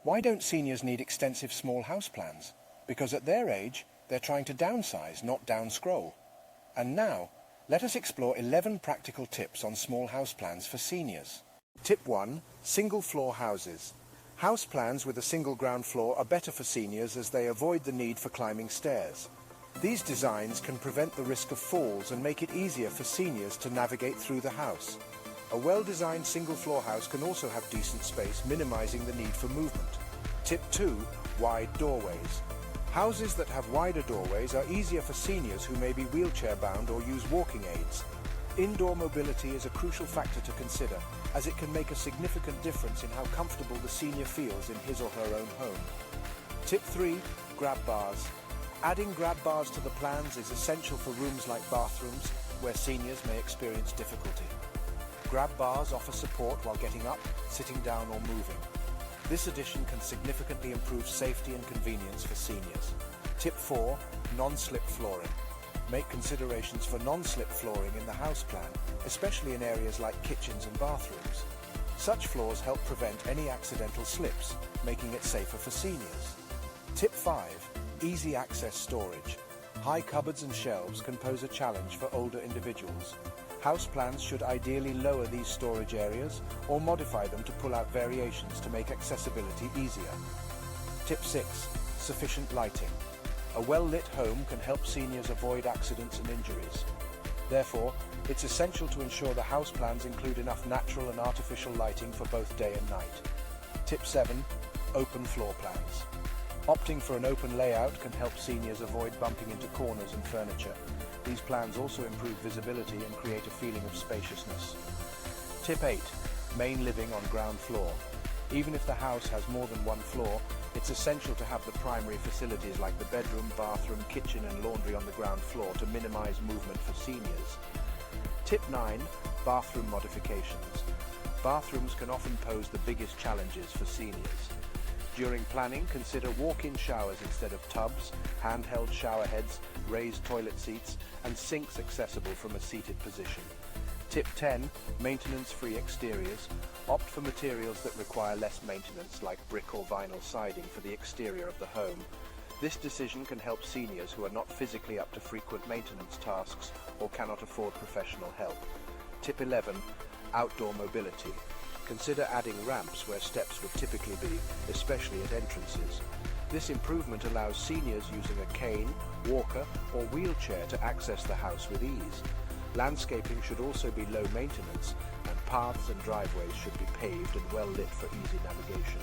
Why don't seniors need extensive small house plans? Because at their age, they're trying to downsize, not downscroll. And now, let us explore 11 practical tips on small house plans for seniors. Tip 1. Single floor houses. House plans with a single ground floor are better for seniors as they avoid the need for climbing stairs. These designs can prevent the risk of falls and make it easier for seniors to navigate through the house. A well-designed single-floor house can also have decent space, minimizing the need for movement. Tip 2. Wide doorways. Houses that have wider doorways are easier for seniors who may be wheelchair-bound or use walking aids. Indoor mobility is a crucial factor to consider, as it can make a significant difference in how comfortable the senior feels in his or her own home. Tip 3. Grab bars. Adding grab bars to the plans is essential for rooms like bathrooms, where seniors may experience difficulty. Grab bars offer support while getting up, sitting down or moving. This addition can significantly improve safety and convenience for seniors. Tip 4. Non-slip flooring. Make considerations for non-slip flooring in the house plan, especially in areas like kitchens and bathrooms. Such floors help prevent any accidental slips, making it safer for seniors. Tip 5. Easy access storage. High cupboards and shelves can pose a challenge for older individuals. House plans should ideally lower these storage areas or modify them to pull out variations to make accessibility easier. Tip 6. Sufficient lighting. A well-lit home can help seniors avoid accidents and injuries. Therefore, it's essential to ensure the house plans include enough natural and artificial lighting for both day and night. Tip 7. Open floor plans. Opting for an open layout can help seniors avoid bumping into corners and furniture. These plans also improve visibility and create a feeling of spaciousness. Tip 8. Main living on ground floor. Even if the house has more than one floor, it's essential to have the primary facilities like the bedroom, bathroom, kitchen and laundry on the ground floor to minimize movement for seniors. Tip 9. Bathroom modifications. Bathrooms can often pose the biggest challenges for seniors. During planning, consider walk-in showers instead of tubs, handheld shower heads, raised toilet seats, and sinks accessible from a seated position. Tip 10. Maintenance-free exteriors. Opt for materials that require less maintenance, like brick or vinyl siding for the exterior of the home. This decision can help seniors who are not physically up to frequent maintenance tasks or cannot afford professional help. Tip 11. Outdoor mobility. Consider adding ramps where steps would typically be, especially at entrances. This improvement allows seniors using a cane, walker, or wheelchair to access the house with ease. Landscaping should also be low maintenance, and paths and driveways should be paved and well lit for easy navigation.